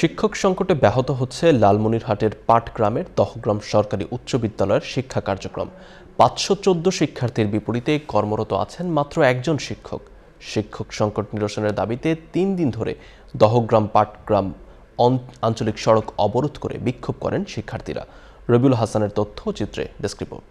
শিক্ষক সংকটে ব্যাহত হচ্ছে লালমনিরহাটের পাটগ্রামের দহগ্রাম সরকারি উচ্চ বিদ্যালয়ের শিক্ষা কার্যক্রম। ৫১৪ শিক্ষার্থীর বিপরীতে কর্মরত আছেন মাত্র একজন শিক্ষক। শিক্ষক সংকট নিরসনের দাবিতে ৩ দিন ধরে দহগ্রাম পাটগ্রাম আঞ্চলিক সড়ক অবরোধ করে বিক্ষোভ করেন শিক্ষার্থীরা। রবিউল হাসানের তথ্যচিত্রে ডেস্ক রিপোর্ট।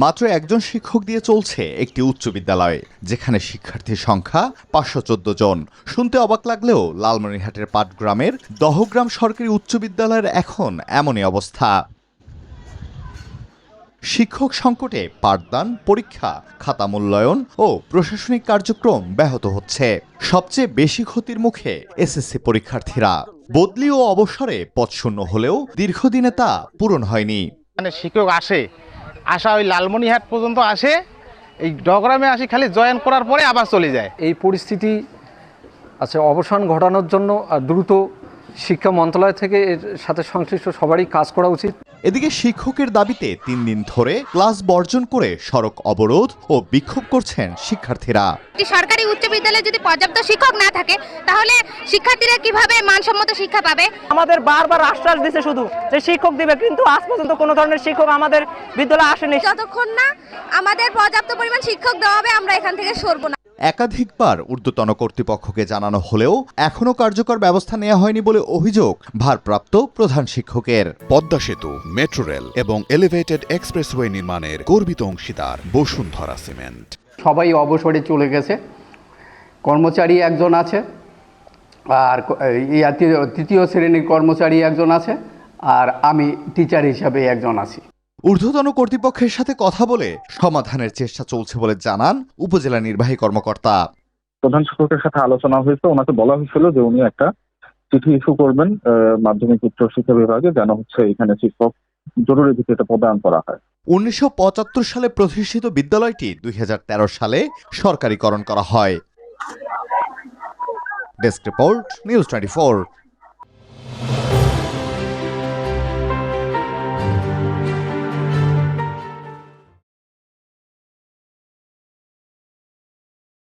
মাত্র একজন শিক্ষক দিয়ে চলছে একটি উচ্চ বিদ্যালয়, যেখানে শিক্ষার্থীর সংখ্যা ৫১৪ জন। শুনতে অবাক লাগলেও লালমনিরহাটের পাটগ্রামের দহগ্রাম সরকারি উচ্চ বিদ্যালয়ের এখন এমনই অবস্থা। শিক্ষক সংকটে পাঠদান, পরীক্ষা, খাতা মূল্যায়ন ও প্রশাসনিক কার্যক্রম ব্যাহত হচ্ছে। সবচেয়ে বেশি ক্ষতির মুখে এসএসসি পরীক্ষার্থীরা। বদলি ও অবসরে পদশূন্য হলেও দীর্ঘদিনে তা পূরণ হয়নি। শিক্ষক আসা ওই লালমনিরহাট পর্যন্ত আসে, এই দহগ্রামে আসি খালি জয়েন করার পরে আবার চলে যায়। এই পরিস্থিতি অবসান ঘটানোর জন্য দ্রুত শিক্ষা মন্ত্রণালয় থেকে এর সাথে সংশ্লিষ্ট সবারই কাজ করা উচিত। এদিকে শিক্ষকের দাবিতে ৩ দিন ধরে ক্লাস বর্জন করে সড়ক অবরোধ ও বিক্ষোভ করছেন শিক্ষার্থীরা। সরকারি উচ্চ বিদ্যালয়ে যদি পর্যাপ্ত শিক্ষক না থাকে তাহলে শিক্ষার্থীরা কিভাবে মানসম্মত শিক্ষা পাবে? আমাদের বারবার আশ্বাস দিচ্ছে শুধু যে শিক্ষক দিবে, কিন্তু আজ পর্যন্ত কোনো ধরনের শিক্ষক আমাদের বিদ্যালয়ে আসেনি। যতক্ষণ না আমাদের পর্যাপ্ত পরিমাণ শিক্ষক দেওয়া হবে আমরা এখান থেকে সরব না। একাধিকবার ঊর্ধ্বতন কর্তৃপক্ষকে জানানো হলেও এখনো কার্যকর ব্যবস্থা নেওয়া হয়নি বলে অভিযোগ ভারপ্রাপ্ত প্রধান শিক্ষকের। পদ্মা সেতু, মেট্রো রেল এবং এলিভেটেড এক্সপ্রেসওয়ে নির্মাণের গর্বিত অংশীদার বসুন্ধরা সিমেন্ট। সবাই অবসরে চলে গেছে, কর্মচারী একজন আছে, আর তৃতীয় শ্রেণীর কর্মচারী একজন আছে, আর আমি টিচার হিসাবে একজন আছি। ঊর্ধ্বতন কর্তৃপক্ষের সাথে কথা বলে সমাধানের চেষ্টা চলছে বলে জানান উপজেলা নির্বাহী কর্মকর্তা। প্রধান শিক্ষকের সাথে আলোচনা হয়েছে, ওনাকে বলা হয়েছিল যে উনি একটা চিঠি ইস্যু করবেন মাধ্যমিক উচ্চ শিক্ষা বিভাগে, যেন এখানে শিক্ষক জরুরি ভিত্তিতে পদায়ন করা হয়। ১৯৭৫ সালে প্রতিষ্ঠিত বিদ্যালয়টি ২০১৩ সালে সরকারিকরণ করা হয়। Desk report, news 24।